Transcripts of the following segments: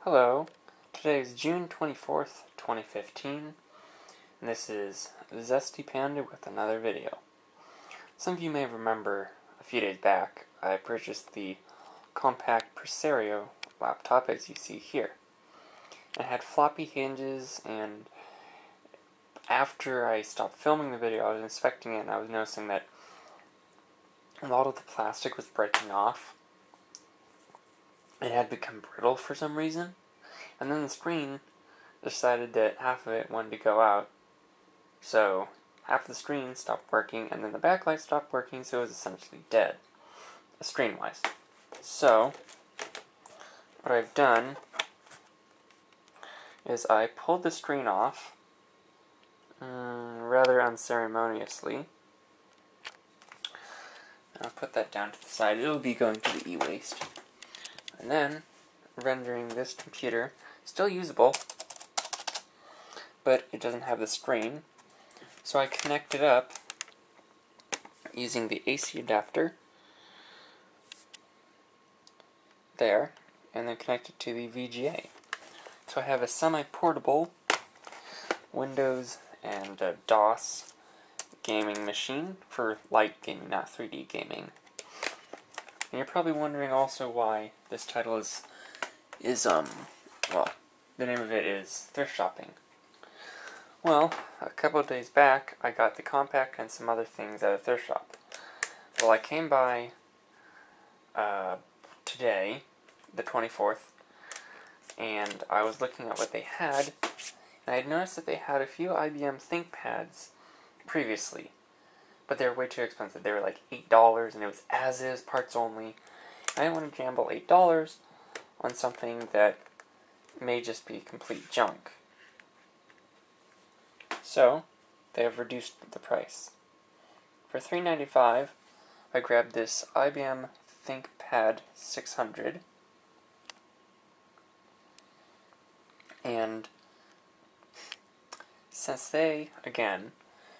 Hello, today is June 24th, 2015, and this is Zesty Panda with another video. Some of you may remember a few days back I purchased the compact Presario laptop as you see here. It had floppy hinges, and after I stopped filming the video I was inspecting it and I was noticing that a lot of the plastic was breaking off. It had become brittle for some reason, and then the screen decided that half of it wanted to go out, so half of the screen stopped working, and then the backlight stopped working, so it was essentially dead, screen-wise. So, what I've done is I pulled the screen off, rather unceremoniously. I'll put that down to the side. It'll be going to the e-waste. And then, rendering this computer still usable, but it doesn't have the screen. So I connect it up using the AC adapter there, and then connect it to the VGA. So I have a semi-portable Windows and DOS gaming machine for light gaming, not 3D gaming. And you're probably wondering also why this title is well, the name of it is Thrift Shopping. Well, a couple of days back, I got the compact and some other things at a thrift shop. Well, I came by today, the 24th, and I was looking at what they had, and I had noticed that they had a few IBM ThinkPads previously, but they were way too expensive. They were like $8, and it was as-is, parts only. I didn't want to gamble $8 on something that may just be complete junk. So, they have reduced the price. For $3.95, I grabbed this IBM ThinkPad 600, and since they, again,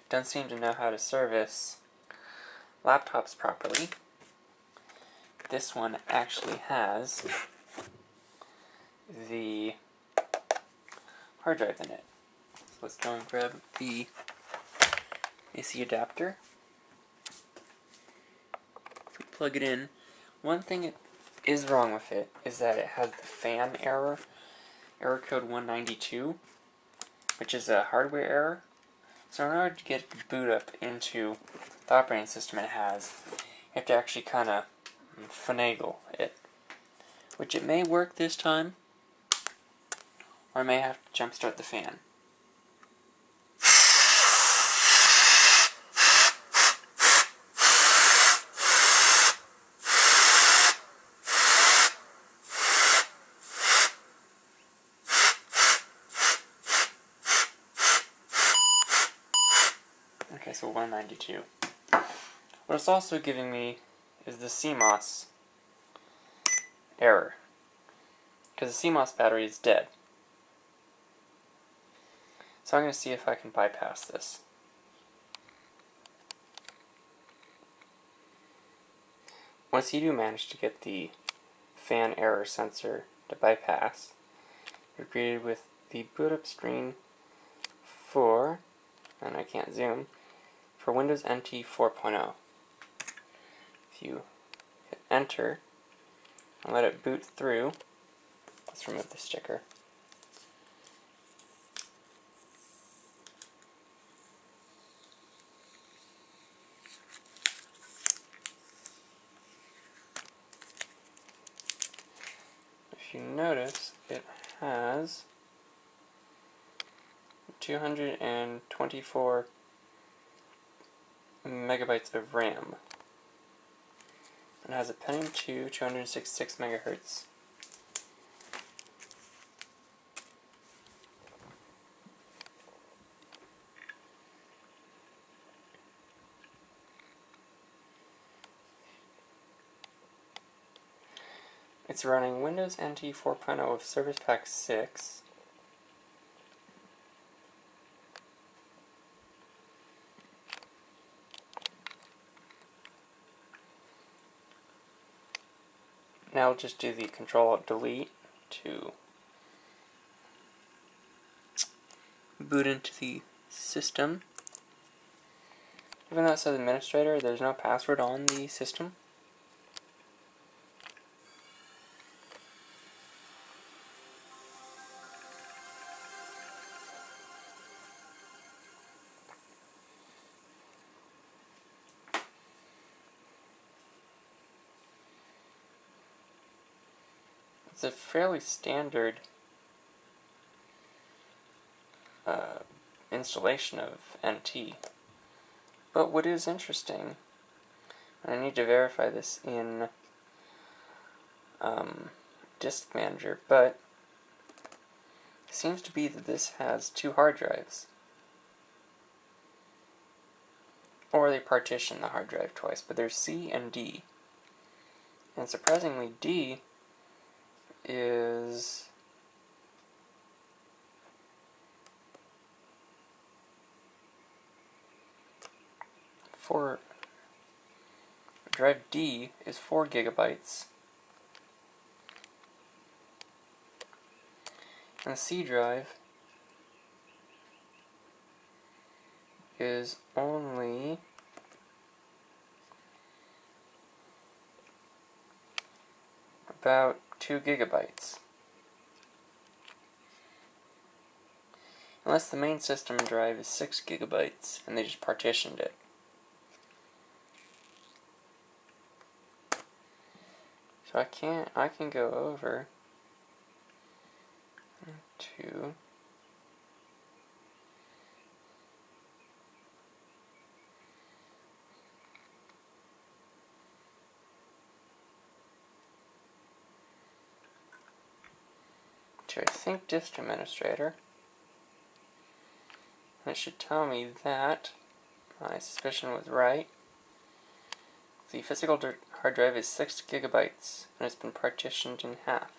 don't seem to know how to service laptops properly, this one actually has the hard drive in it. So let's go and grab the AC adapter. If we plug it in, one thing that is wrong with it is that it has the fan error code 192, which is a hardware error. So in order to get the boot up into the operating system it has, you have to actually kind of finagle it. Which it may work this time, or I may have to jumpstart the fan. Okay, so 192. What it's also giving me is the CMOS error, because the CMOS battery is dead. So I'm going to see if I can bypass this. Once you do manage to get the fan error sensor to bypass, you're greeted with the boot up screen for, and I can't zoom, for Windows NT 4.0. If you hit enter and let it boot through, let's remove the sticker. If you notice, it has 224 megabytes of RAM. It has a Pentium 2, 266 megahertz. It's running Windows NT 4.0 with Service Pack 6. Now I'll just do the Control-Alt-Delete to boot into the system. Even though it says administrator, there's no password on the system. It's a fairly standard installation of NT. But what is interesting, and I need to verify this in Disk Manager, but it seems to be that this has 2 hard drives. Or they partition the hard drive twice, but there's C and D. And surprisingly, D is drive D is 4 gigabytes, and the C drive is only about 2 gigabytes. Unless the main system drive is 6 gigabytes and they just partitioned it. So I can go over to I think Disk Administrator. And it should tell me that my suspicion was right. The physical hard drive is 6 gigabytes and it's been partitioned in half.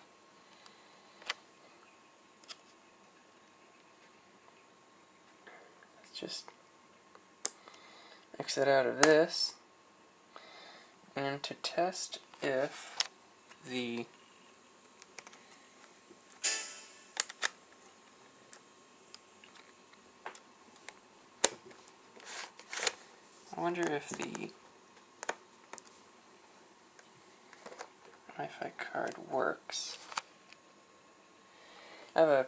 Let's just exit out of this, and to test if the I wonder if the Wi-Fi card works. I have a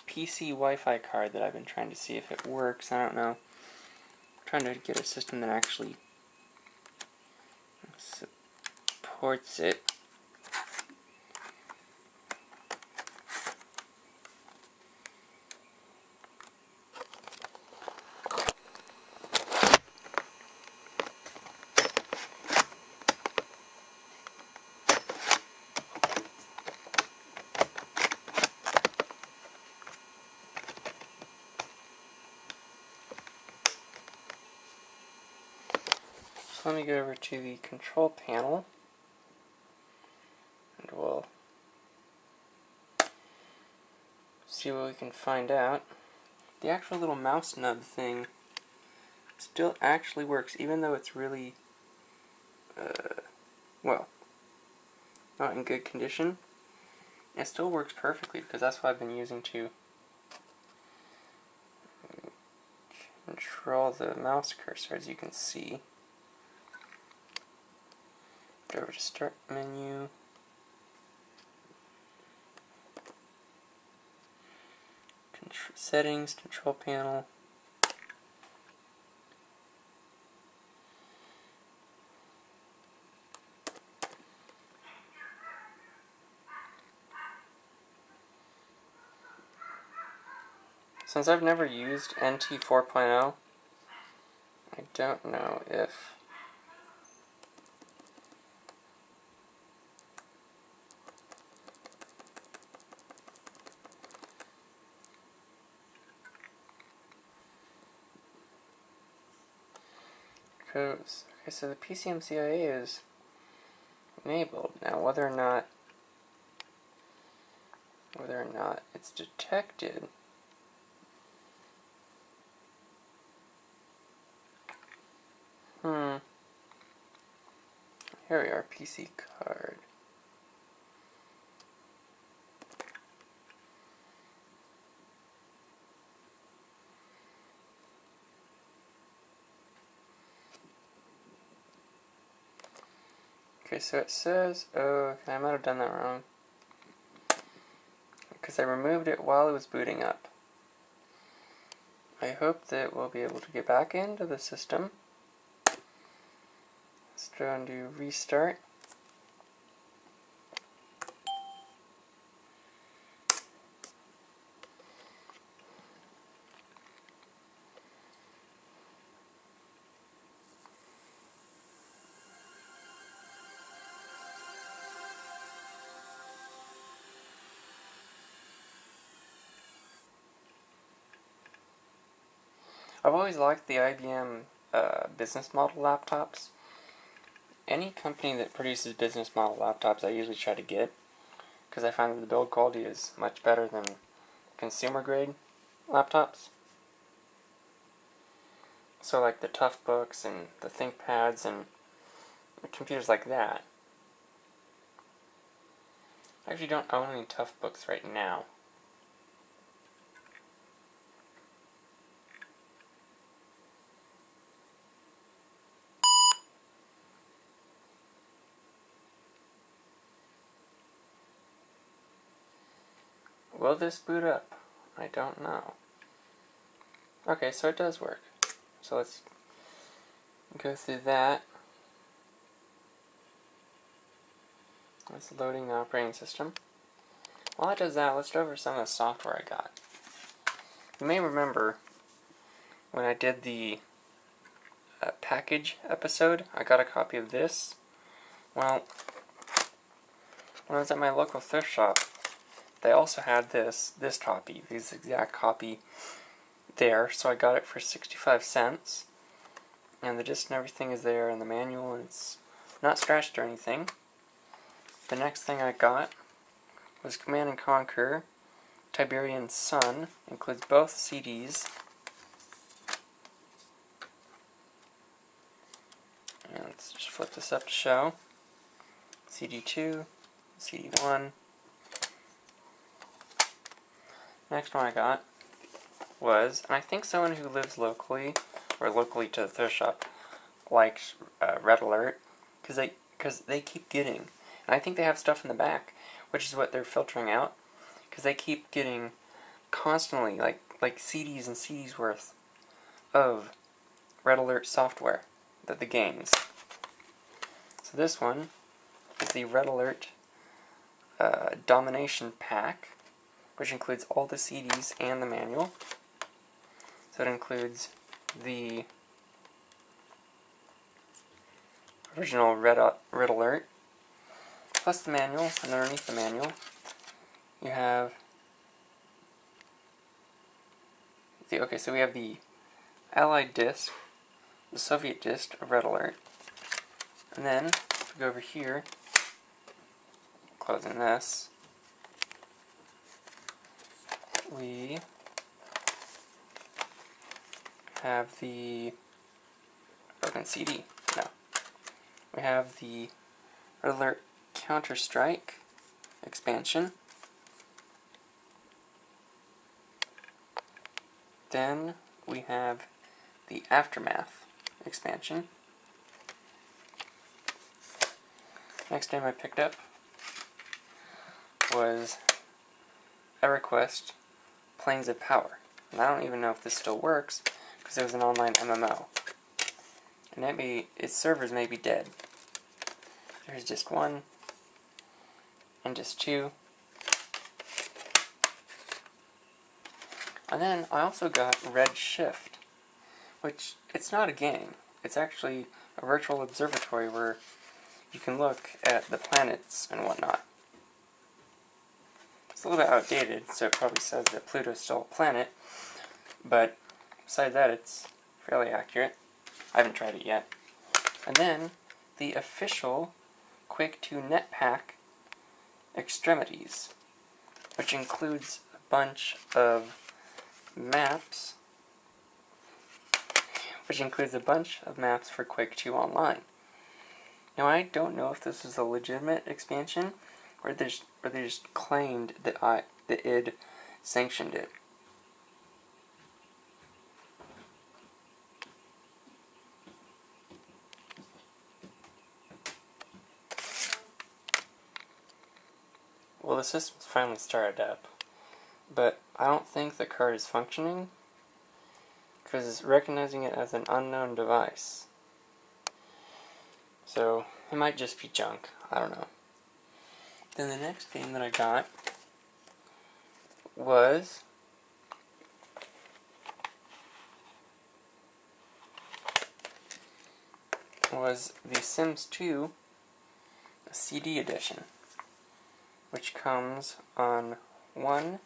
PC Wi-Fi card that I've been trying to see if it works. I don't know. I'm trying to get a system that actually supports it. So let me go over to the control panel, and we'll see what we can find out. The actual little mouse nub thing still actually works, even though it's really, well, not in good condition. It still works perfectly, because that's what I've been using to control the mouse cursor, as you can see. Go over to Start menu. Settings, control panel. Since I've never used NT 4.0, I don't know if goes. Okay, so the PCMCIA is enabled. Now, whether or not it's detected, here we are, PC card. Okay, so it says, oh, okay, I might have done that wrong. Because I removed it while it was booting up. I hope that we'll be able to get back into the system. Let's try and do restart. I've always liked the IBM business model laptops. Any company that produces business model laptops I usually try to get, because I find that the build quality is much better than consumer grade laptops. So like the Toughbooks and the ThinkPads and computers like that. I actually don't own any Toughbooks right now. Will this boot up? I don't know. Okay, so it does work. So let's go through that. It's loading the operating system. While it does that, let's go over some of the software I got. You may remember when I did the package episode, I got a copy of this. Well, when I was at my local thrift shop, they also had this copy, this exact copy there, so I got it for 65 cents. And the disc and everything is there, and the manual, and it's not scratched or anything. The next thing I got was Command & Conquer Tiberian Sun, includes both CDs. And let's just flip this up to show. CD2, CD1. Next one I got was, and I think someone who lives locally, or locally to the thrift shop, likes Red Alert, because they keep getting, and I think they have stuff in the back, which is what they're filtering out, because they keep getting constantly, like CDs and CDs worth of Red Alert software, the games. So this one is the Red Alert Domination Pack, which includes all the CDs and the manual. So it includes the original Red Alert, plus the manual, and underneath the manual you have so we have the Allied disc, the Soviet disc of Red Alert, and then if we go over here, closing this, we have the broken CD. No, we have the Red Alert Counter-Strike expansion. Then we have the Aftermath expansion. Next game I picked up was EverQuest Planes of Power. And I don't even know if this still works, because it was an online MMO. And its servers may be dead. There's just one, and just two. And then I also got Red Shift, which, it's not a game. It's actually a virtual observatory where you can look at the planets and whatnot. It's a little bit outdated, so it probably says that Pluto's still a planet, but besides that, it's fairly accurate. I haven't tried it yet. And then the official Quake 2 Net Pack Extremities, which includes a bunch of maps, for Quake 2 Online. Now, I don't know if this is a legitimate expansion, or they just claimed that id sanctioned it. Well, the system's finally started up, but I don't think the card is functioning because it's recognizing it as an unknown device. So it might just be junk. I don't know. Then the next game that I got was The Sims 2 CD edition, which comes on 1,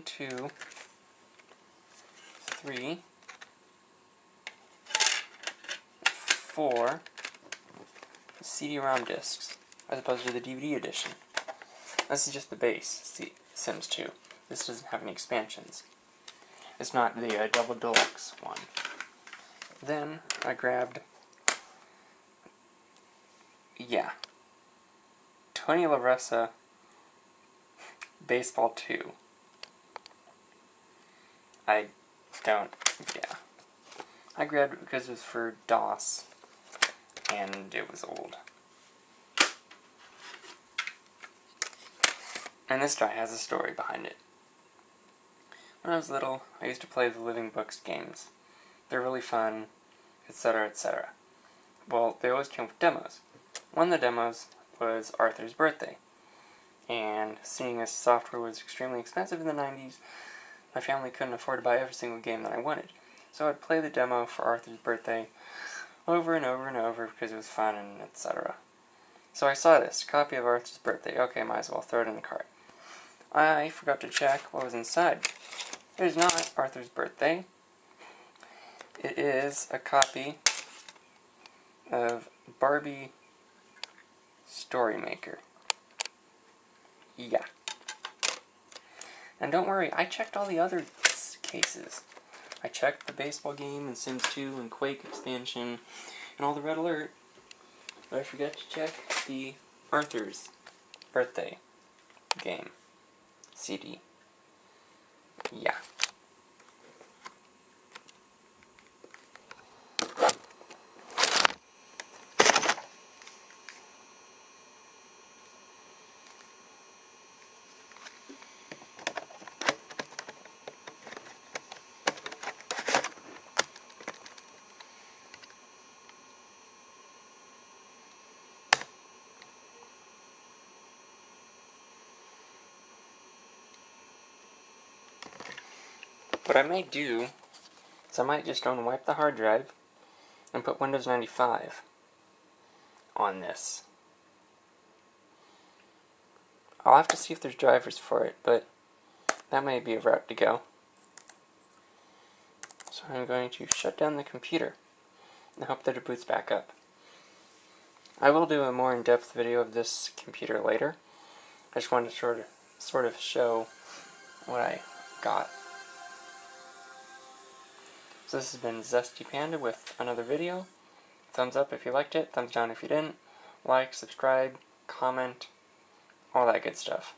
2, 3, 4 CD-ROM discs, as opposed to the DVD edition. This is just the base Sims 2. This doesn't have any expansions. It's not the double deluxe one. Then I grabbed, Tony La Russa Baseball 2. I grabbed it because it was for DOS, and it was old. And this guy has a story behind it. When I was little, I used to play the Living Books games. They're really fun, etc., etc. Well, they always came with demos. One of the demos was Arthur's Birthday. And seeing as software was extremely expensive in the 90s, my family couldn't afford to buy every single game that I wanted. So I'd play the demo for Arthur's Birthday over and over and over because it was fun and etc. So I saw this, copy of Arthur's Birthday. Okay, might as well throw it in the cart. I forgot to check what was inside. It is not Arthur's Birthday. It is a copy of Barbie Storymaker. Yeah. And don't worry, I checked all the other cases. I checked the baseball game and Sims 2 and Quake expansion and all the Red Alert. But I forgot to check the Arthur's Birthday game CD. Yeah. What I may do is I might just unwipe the hard drive and put Windows 95 on this. I'll have to see if there's drivers for it, but that may be a route to go. So I'm going to shut down the computer and hope that it boots back up. I will do a more in-depth video of this computer later. I just wanted to sort of show what I got. So this has been Zesty Panda with another video. Thumbs up if you liked it, thumbs down if you didn't. Like, subscribe, comment, all that good stuff.